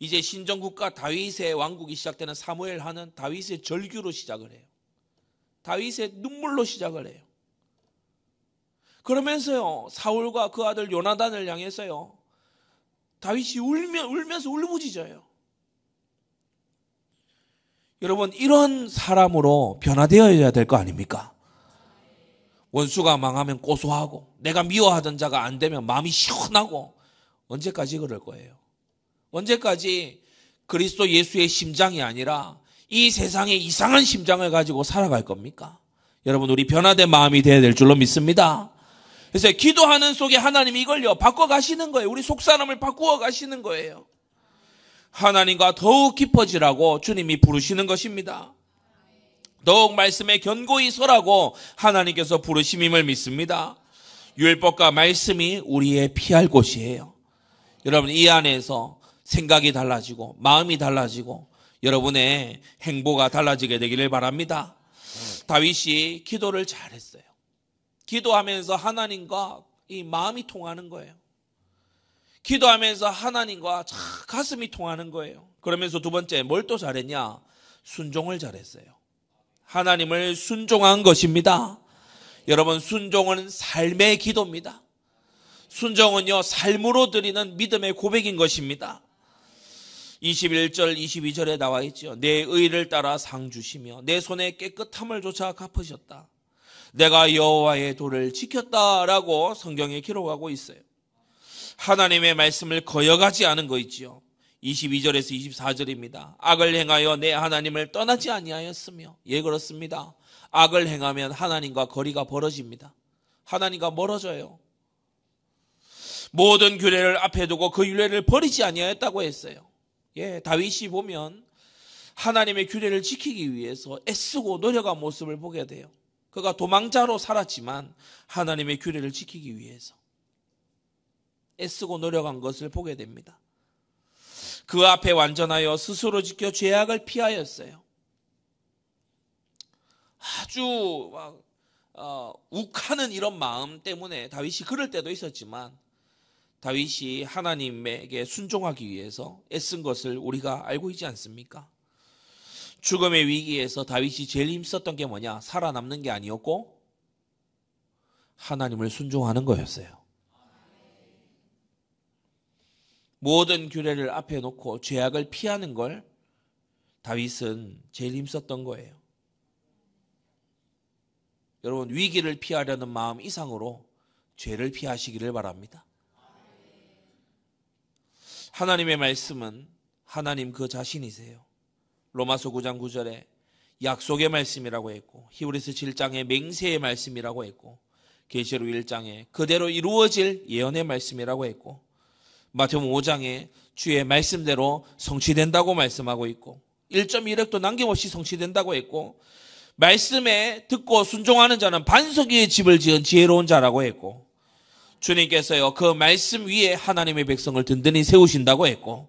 이제 신정국가 다윗의 왕국이 시작되는 사무엘 하는 다윗의 절규로 시작을 해요. 다윗의 눈물로 시작을 해요. 그러면서요, 사울과 그 아들 요나단을 향해서요, 다윗이 울면서 울부짖어요. 여러분, 이런 사람으로 변화되어야 될 거 아닙니까? 원수가 망하면 고소하고, 내가 미워하던 자가 안 되면 마음이 시원하고, 언제까지 그럴 거예요? 언제까지 그리스도 예수의 심장이 아니라 이 세상의 이상한 심장을 가지고 살아갈 겁니까? 여러분, 우리 변화된 마음이 되어야 될 줄로 믿습니다. 그래서 기도하는 속에 하나님이 이걸요 바꿔가시는 거예요. 우리 속사람을 바꾸어 가시는 거예요. 하나님과 더욱 깊어지라고 주님이 부르시는 것입니다. 더욱 말씀에 견고히 서라고 하나님께서 부르심임을 믿습니다. 율법과 말씀이 우리의 피할 곳이에요. 여러분, 이 안에서 생각이 달라지고 마음이 달라지고 여러분의 행보가 달라지게 되기를 바랍니다. 다윗이 기도를 잘했어요. 기도하면서 하나님과 이 마음이 통하는 거예요. 기도하면서 하나님과 가슴이 통하는 거예요. 그러면서 두 번째, 뭘 또 잘했냐? 순종을 잘했어요. 하나님을 순종한 것입니다. 여러분, 순종은 삶의 기도입니다. 순종은요, 삶으로 드리는 믿음의 고백인 것입니다. 21절, 22절에 나와 있죠. 내 의를 따라 상 주시며 내 손에 깨끗함을 조차 갚으셨다. 내가 여호와의 도를 지켰다라고 성경에 기록하고 있어요. 하나님의 말씀을 거역하지 않은 거 있지요. 22절에서 24절입니다. 악을 행하여 내 하나님을 떠나지 아니하였으며, 예, 그렇습니다. 악을 행하면 하나님과 거리가 벌어집니다. 하나님과 멀어져요. 모든 규례를 앞에 두고 그 규례를 버리지 아니하였다고 했어요. 예, 다윗이 보면 하나님의 규례를 지키기 위해서 애쓰고 노력한 모습을 보게 돼요. 그가 도망자로 살았지만 하나님의 규례를 지키기 위해서 애쓰고 노력한 것을 보게 됩니다. 그 앞에 완전하여 스스로 지켜 죄악을 피하였어요. 아주 욱하는 이런 마음 때문에 다윗이 그럴 때도 있었지만 다윗이 하나님에게 순종하기 위해서 애쓴 것을 우리가 알고 있지 않습니까? 죽음의 위기에서 다윗이 제일 힘썼던 게 뭐냐? 살아남는 게 아니었고 하나님을 순종하는 거였어요. 모든 규례를 앞에 놓고 죄악을 피하는 걸 다윗은 제일 힘썼던 거예요. 여러분, 위기를 피하려는 마음 이상으로 죄를 피하시기를 바랍니다. 하나님의 말씀은 하나님 그 자신이세요. 로마서 9장 9절에 약속의 말씀이라고 했고, 히브리서 7장에 맹세의 말씀이라고 했고, 계시록 1장에 그대로 이루어질 예언의 말씀이라고 했고, 마태복음 5장에 주의 말씀대로 성취된다고 말씀하고 있고, 1.1획도 남김없이 성취된다고 했고, 말씀에 듣고 순종하는 자는 반석 위에 집을 지은 지혜로운 자라고 했고, 주님께서요 그 말씀 위에 하나님의 백성을 든든히 세우신다고 했고,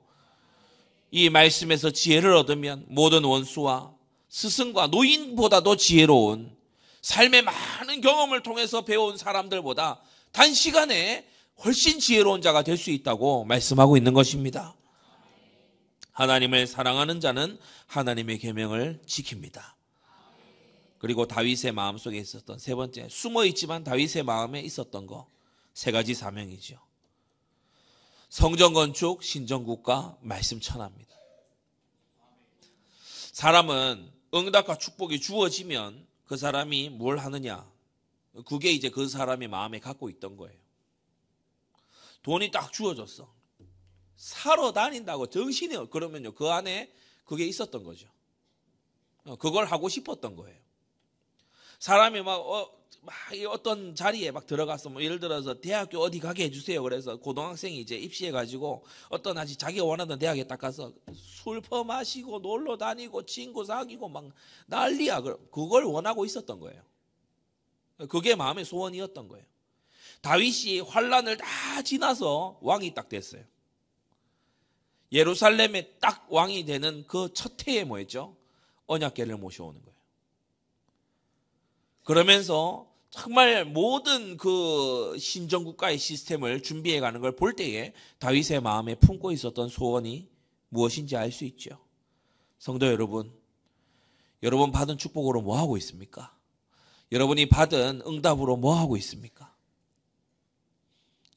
이 말씀에서 지혜를 얻으면 모든 원수와 스승과 노인보다도 지혜로운, 삶의 많은 경험을 통해서 배운 사람들보다 단시간에 훨씬 지혜로운 자가 될 수 있다고 말씀하고 있는 것입니다. 하나님을 사랑하는 자는 하나님의 계명을 지킵니다. 그리고 다윗의 마음속에 있었던 세 번째, 숨어있지만 다윗의 마음에 있었던 거, 세 가지 사명이죠. 성전 건축, 신정국가, 말씀 천합니다. 사람은 응답과 축복이 주어지면 그 사람이 뭘 하느냐, 그게 이제 그 사람의 마음에 갖고 있던 거예요. 돈이 딱 주어졌어. 사러 다닌다고 정신이 그러면요 그 안에 그게 있었던 거죠. 그걸 하고 싶었던 거예요. 사람이 막 어떤 자리에 막 들어가서 뭐 예를 들어서 대학교 어디 가게 해주세요. 그래서 고등학생이 이제 입시해가지고 어떤 아직 자기가 원하던 대학에 딱 가서 술 퍼마시고 놀러 다니고 친구 사귀고 막 난리야. 그걸 원하고 있었던 거예요. 그게 마음의 소원이었던 거예요. 다윗이 환란을 다 지나서 왕이 딱 됐어요. 예루살렘에 딱 왕이 되는 그 첫 해에 뭐였죠? 언약궤를 모셔오는 거예요. 그러면서 정말 모든 그 신정국가의 시스템을 준비해가는 걸 볼 때에 다윗의 마음에 품고 있었던 소원이 무엇인지 알 수 있죠. 성도 여러분, 여러분 받은 축복으로 뭐 하고 있습니까? 여러분이 받은 응답으로 뭐 하고 있습니까?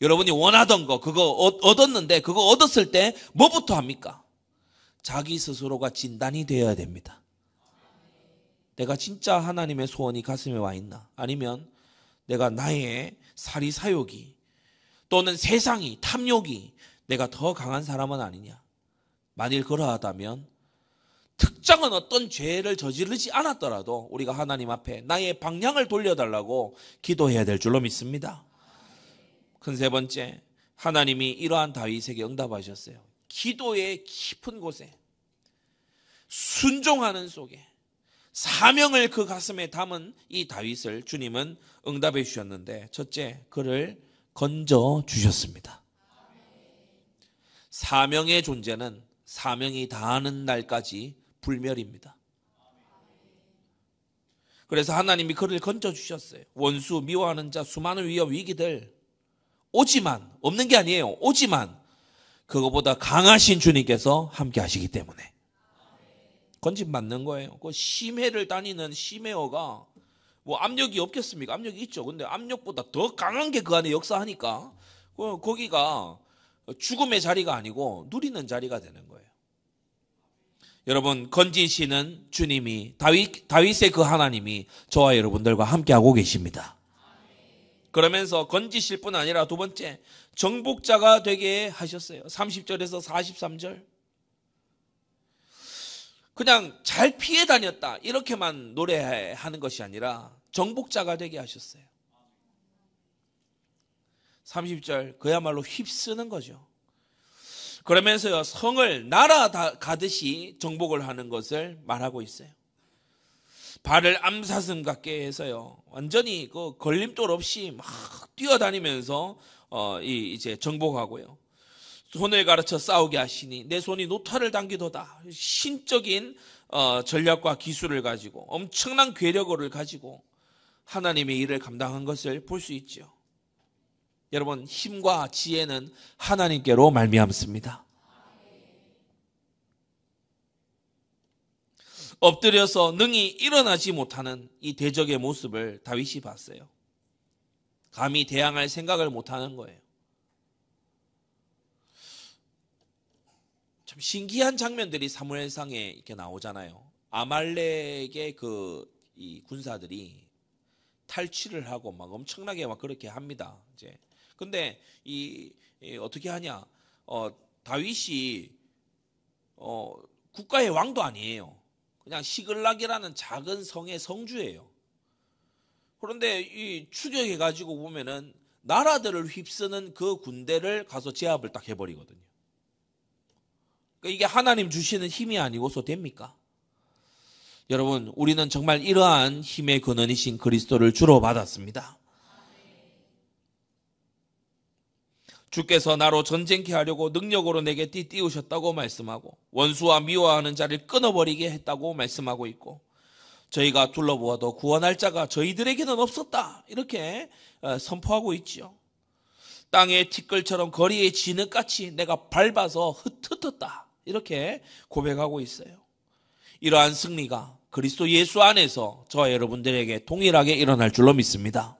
여러분이 원하던 거 그거 얻었는데 그거 얻었을 때 뭐부터 합니까? 자기 스스로가 진단이 되어야 됩니다. 내가 진짜 하나님의 소원이 가슴에 와 있나? 아니면 내가 나의 사리사욕이 또는 세상이 탐욕이 내가 더 강한 사람은 아니냐? 만일 그러하다면 특정한 어떤 죄를 저지르지 않았더라도 우리가 하나님 앞에 나의 방향을 돌려달라고 기도해야 될 줄로 믿습니다. 큰 세 번째, 하나님이 이러한 다윗에게 응답하셨어요. 기도의 깊은 곳에 순종하는 속에 사명을 그 가슴에 담은 이 다윗을 주님은 응답해 주셨는데, 첫째, 그를 건져 주셨습니다. 사명의 존재는 사명이 다하는 날까지 불멸입니다. 그래서 하나님이 그를 건져 주셨어요. 원수, 미워하는 자, 수많은 위험, 위기들 오지만, 없는 게 아니에요. 오지만 그거보다 강하신 주님께서 함께 하시기 때문에 건짐 받는 거예요. 그 심해를 다니는 심해어가 뭐 압력이 없겠습니까? 압력이 있죠. 근데 압력보다 더 강한 게 그 안에 역사하니까 거기가 죽음의 자리가 아니고 누리는 자리가 되는 거예요. 여러분, 건지시는 주님이 다윗의 그 하나님이 저와 여러분들과 함께하고 계십니다. 그러면서 건지실 뿐 아니라 두 번째, 정복자가 되게 하셨어요. 30절에서 43절. 그냥 잘 피해 다녔다 이렇게만 노래하는 것이 아니라 정복자가 되게 하셨어요. 30절, 그야말로 휩쓰는 거죠. 그러면서요, 성을 날아가듯이 정복을 하는 것을 말하고 있어요. 발을 암사슴 같게 해서요, 완전히 그 걸림돌 없이 막 뛰어다니면서 이제 정복하고요. 손을 가르쳐 싸우게 하시니 내 손이 노타를 당기도다. 신적인 전략과 기술을 가지고 엄청난 괴력을 가지고 하나님의 일을 감당한 것을 볼 수 있죠. 여러분, 힘과 지혜는 하나님께로 말미암습니다. 엎드려서 능히 일어나지 못하는 이 대적의 모습을 다윗이 봤어요. 감히 대항할 생각을 못하는 거예요. 참 신기한 장면들이 사무엘상에 이렇게 나오잖아요. 아말렉의 이 군사들이 탈취를 하고 막 엄청나게 막 그렇게 합니다. 이제 근데 어떻게 하냐? 다윗이 국가의 왕도 아니에요. 그냥 시글락이라는 작은 성의 성주예요. 그런데 이 추격해가지고 보면은 나라들을 휩쓰는 그 군대를 가서 제압을 딱 해버리거든요. 그러니까 이게 하나님 주시는 힘이 아니고서 됩니까? 여러분, 우리는 정말 이러한 힘의 근원이신 그리스도를 주로 받았습니다. 주께서 나로 전쟁케 하려고 능력으로 내게 띠우셨다고 말씀하고 원수와 미워하는 자를 끊어버리게 했다고 말씀하고 있고, 저희가 둘러보아도 구원할 자가 저희들에게는 없었다 이렇게 선포하고 있죠. 땅의 티끌처럼 거리의 진흙같이 내가 밟아서 흩었다 이렇게 고백하고 있어요. 이러한 승리가 그리스도 예수 안에서 저와 여러분들에게 동일하게 일어날 줄로 믿습니다.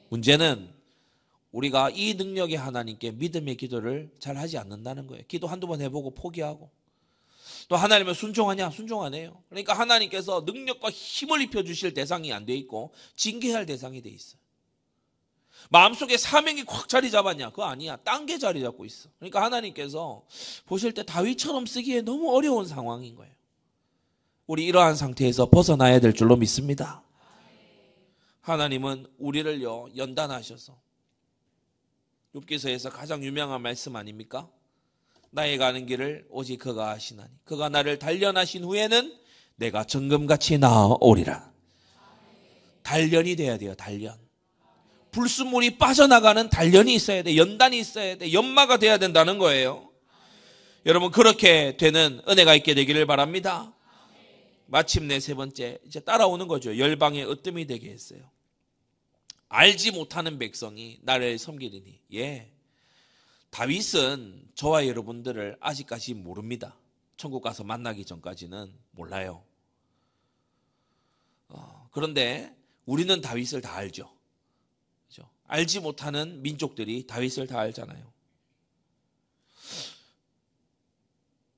문제는 우리가 이 능력의 하나님께 믿음의 기도를 잘 하지 않는다는 거예요. 기도 한두 번 해보고 포기하고, 또 하나님은 순종하냐? 순종 안 해요. 그러니까 하나님께서 능력과 힘을 입혀주실 대상이 안 돼 있고 징계할 대상이 돼 있어요. 마음속에 사명이 꽉 자리 잡았냐? 그거 아니야. 딴 게 자리 잡고 있어. 그러니까 하나님께서 보실 때 다윗처럼 쓰기에 너무 어려운 상황인 거예요. 우리 이러한 상태에서 벗어나야 될 줄로 믿습니다. 하나님은 우리를요 연단하셔서, 욥기서에서 가장 유명한 말씀 아닙니까? 나의 가는 길을 오직 그가 아시나니 그가 나를 단련하신 후에는 내가 정금같이 나아오리라. 단련이 돼야 돼요. 단련. 불순물이 빠져나가는 단련이 있어야 돼. 연단이 있어야 돼. 연마가 돼야 된다는 거예요. 여러분, 그렇게 되는 은혜가 있게 되기를 바랍니다. 마침내 세 번째, 이제 따라오는 거죠. 열방의 으뜸이 되게 했어요. 알지 못하는 백성이 나를 섬기리니. 예, 다윗은 저와 여러분들을 아직까지 모릅니다. 천국 가서 만나기 전까지는 몰라요. 그런데 우리는 다윗을 다 알죠. 그렇죠? 알지 못하는 민족들이 다윗을 다 알잖아요.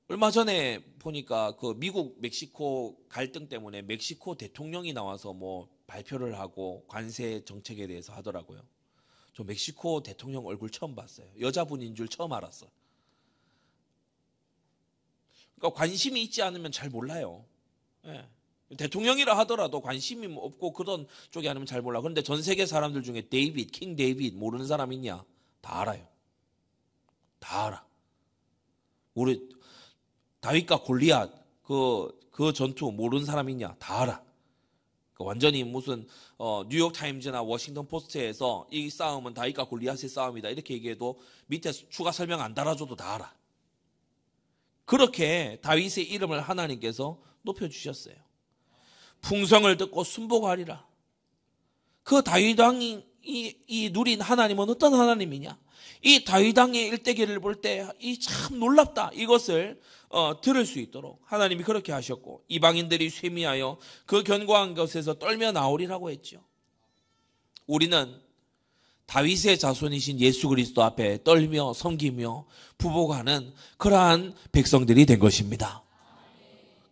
얼마 전에 보니까 그 미국 멕시코 갈등 때문에 멕시코 대통령이 나와서 뭐 발표를 하고 관세 정책에 대해서 하더라고요. 저 멕시코 대통령 얼굴 처음 봤어요. 여자분인 줄 처음 알았어요. 그러니까 관심이 있지 않으면 잘 몰라요. 예. 대통령이라 하더라도 관심이 없고 그런 쪽이 아니면 잘 몰라. 그런데 전 세계 사람들 중에 킹 데이빗 모르는 사람 있냐? 다 알아요. 다 알아. 우리 다윗과 골리앗 그 전투 모르는 사람 있냐? 다 알아. 완전히 무슨 뉴욕 타임즈나 워싱턴 포스트에서 이 싸움은 다윗과 골리앗의 싸움이다 이렇게 얘기해도 밑에 추가 설명 안 달아줘도 다 알아. 그렇게 다윗의 이름을 하나님께서 높여주셨어요. 풍성을 듣고 순복하리라. 그 다윗 왕이 이 누린 하나님은 어떤 하나님이냐? 이 다윗 왕의 일대기를 볼 때 이 참 놀랍다. 이것을 들을 수 있도록 하나님이 그렇게 하셨고 이방인들이 쇠미하여 그 견고한 것에서 떨며 나오리라고 했죠. 우리는 다윗의 자손이신 예수 그리스도 앞에 떨며 섬기며 부복하는 그러한 백성들이 된 것입니다.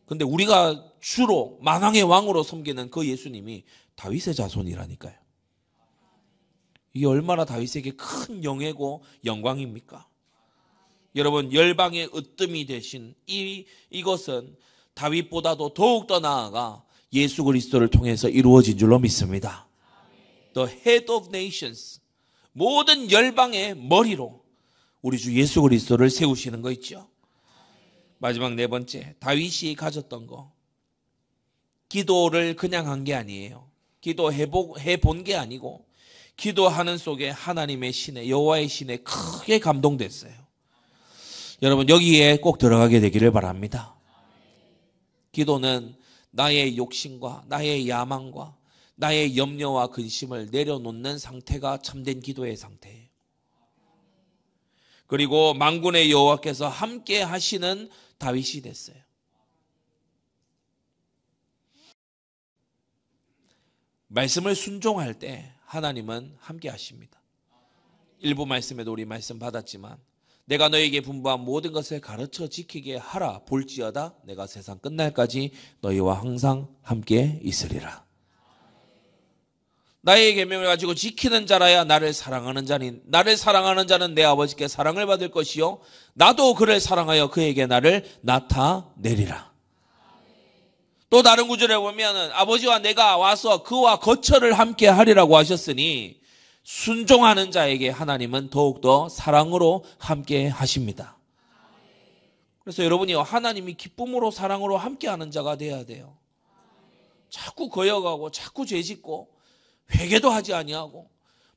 그런데 우리가 주로 만왕의 왕으로 섬기는 그 예수님이 다윗의 자손이라니까요. 이게 얼마나 다윗에게 큰 영예고 영광입니까? 여러분, 열방의 으뜸이 되신 이것은 다윗보다도 더욱더 나아가 예수 그리스도를 통해서 이루어진 줄로 믿습니다. The head of nations, 모든 열방의 머리로 우리 주 예수 그리스도를 세우시는 거 있죠. 마지막 네 번째, 다윗이 가졌던 거. 기도를 그냥 한 게 아니에요. 기도해 본 게 아니고 기도하는 속에 하나님의 신에, 여호와의 신에 크게 감동됐어요. 여러분, 여기에 꼭 들어가게 되기를 바랍니다. 기도는 나의 욕심과 나의 야망과 나의 염려와 근심을 내려놓는 상태가 참된 기도의 상태예요. 그리고 만군의 여호와께서 함께 하시는 다윗이 됐어요. 말씀을 순종할 때 하나님은 함께 하십니다. 일부 말씀에도 우리 말씀 받았지만 내가 너에게 분부한 모든 것을 가르쳐 지키게 하라. 볼지어다 내가 세상 끝날까지 너희와 항상 함께 있으리라. 나의 계명을 가지고 지키는 자라야 나를 사랑하는 자니 나를 사랑하는 자는 내 아버지께 사랑을 받을 것이요 나도 그를 사랑하여 그에게 나를 나타내리라. 또 다른 구절에 보면은 아버지와 내가 와서 그와 거처를 함께 하리라고 하셨으니 순종하는 자에게 하나님은 더욱더 사랑으로 함께 하십니다. 그래서 여러분이 하나님이 기쁨으로 사랑으로 함께하는 자가 돼야 돼요. 자꾸 거역하고 자꾸 죄짓고 회개도 하지 아니하고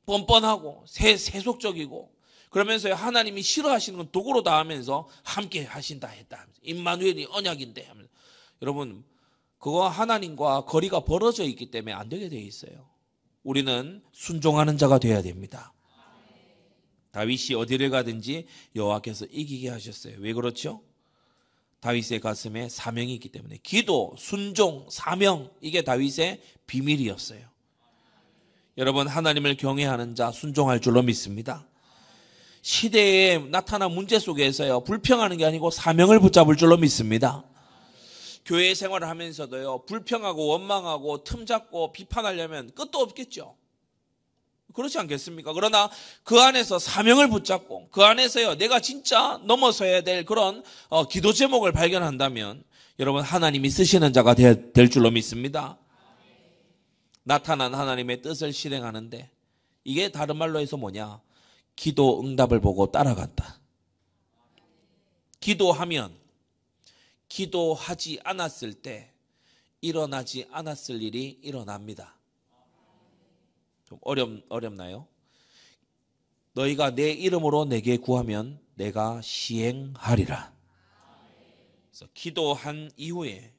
뻔뻔하고 세속적이고 그러면서 하나님이 싫어하시는 건 도구로 다 하면서 함께 하신다 했다. 임마누엘이 언약인데 하면서. 여러분, 그거 하나님과 거리가 벌어져 있기 때문에 안 되게 돼 있어요. 우리는 순종하는 자가 돼야 됩니다. 다윗이 어디를 가든지 여호와께서 이기게 하셨어요. 왜 그렇죠? 다윗의 가슴에 사명이 있기 때문에. 기도, 순종, 사명, 이게 다윗의 비밀이었어요. 여러분, 하나님을 경외하는 자, 순종할 줄로 믿습니다. 시대에 나타난 문제 속에서요, 불평하는 게 아니고 사명을 붙잡을 줄로 믿습니다. 교회 생활을 하면서도요, 불평하고 원망하고 틈잡고 비판하려면 끝도 없겠죠. 그렇지 않겠습니까? 그러나 그 안에서 사명을 붙잡고 그 안에서요, 내가 진짜 넘어서야 될 그런 기도 제목을 발견한다면 여러분, 하나님이 쓰시는 자가 될 줄로 믿습니다. 나타난 하나님의 뜻을 실행하는데 이게 다른 말로 해서 뭐냐? 기도 응답을 보고 따라간다. 기도하지 않았을 때 일어나지 않았을 일이 일어납니다. 좀 어렵나요? 너희가 내 이름으로 내게 구하면 내가 시행하리라. 그래서 기도한 이후에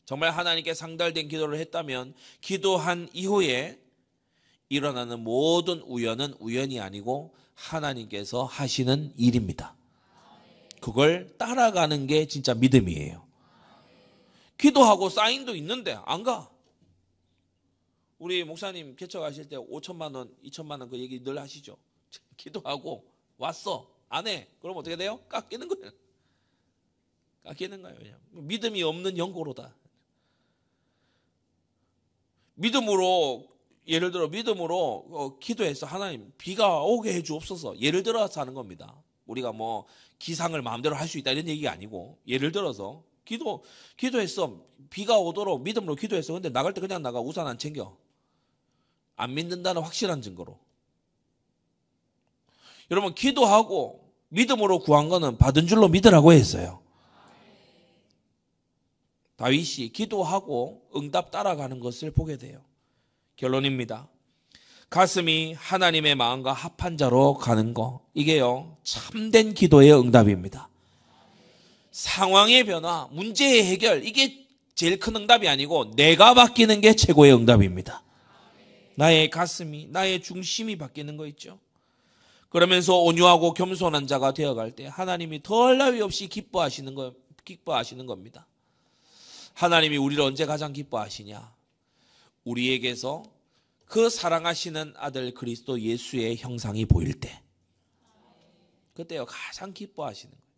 정말 하나님께 상달된 기도를 했다면 기도한 이후에 일어나는 모든 우연은 우연이 아니고 하나님께서 하시는 일입니다. 그걸 따라가는 게 진짜 믿음이에요. 기도하고 사인도 있는데 안 가. 우리 목사님 개척하실 때 5천만 원, 2천만 원 그 얘기 늘 하시죠. 기도하고 왔어. 안 해. 그럼 어떻게 돼요? 깎이는 거예요. 깎이는 거예요. 그냥. 믿음이 없는 연고로다. 믿음으로, 예를 들어 믿음으로 기도해서 하나님 비가 오게 해주옵소서. 예를 들어서 하는 겁니다. 우리가 뭐 기상을 마음대로 할 수 있다 이런 얘기가 아니고, 예를 들어서 기도했어. 비가 오도록 믿음으로 기도했어. 근데 나갈 때 그냥 나가. 우산 안 챙겨. 안 믿는다는 확실한 증거로. 여러분, 기도하고 믿음으로 구한 거는 받은 줄로 믿으라고 했어요. 다윗이 기도하고 응답 따라가는 것을 보게 돼요. 결론입니다. 가슴이 하나님의 마음과 합한 자로 가는 거, 이게요 참된 기도의 응답입니다. 상황의 변화, 문제의 해결, 이게 제일 큰 응답이 아니고 내가 바뀌는 게 최고의 응답입니다. 나의 가슴이, 나의 중심이 바뀌는 거 있죠. 그러면서 온유하고 겸손한 자가 되어갈 때 하나님이 덜 나위 없이 기뻐하시는 겁니다. 하나님이 우리를 언제 가장 기뻐하시냐? 우리에게서 그 사랑하시는 아들 그리스도 예수의 형상이 보일 때, 그때요 가장 기뻐하시는 거예요.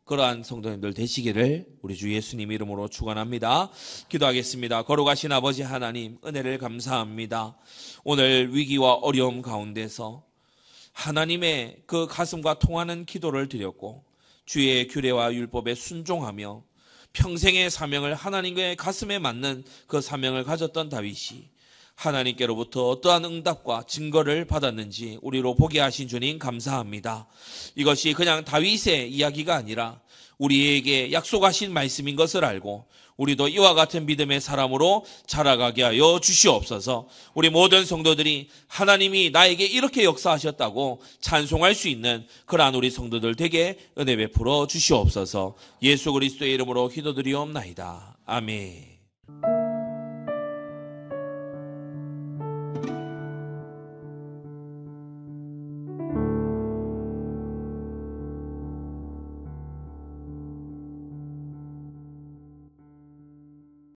그러한 성도님들 되시기를 우리 주 예수님 이름으로 축원합니다. 기도하겠습니다. 거룩하신 아버지 하나님, 은혜를 감사합니다. 오늘 위기와 어려움 가운데서 하나님의 그 가슴과 통하는 기도를 드렸고, 주의 규례와 율법에 순종하며 평생의 사명을, 하나님의 가슴에 맞는 그 사명을 가졌던 다윗이 하나님께로부터 어떠한 응답과 증거를 받았는지 우리로 보게 하신 주님 감사합니다. 이것이 그냥 다윗의 이야기가 아니라 우리에게 약속하신 말씀인 것을 알고 우리도 이와 같은 믿음의 사람으로 자라가게 하여 주시옵소서. 우리 모든 성도들이 하나님이 나에게 이렇게 역사하셨다고 찬송할 수 있는 그러한 우리 성도들 되게 은혜 베풀어 주시옵소서. 예수 그리스도의 이름으로 기도드리옵나이다. 아멘.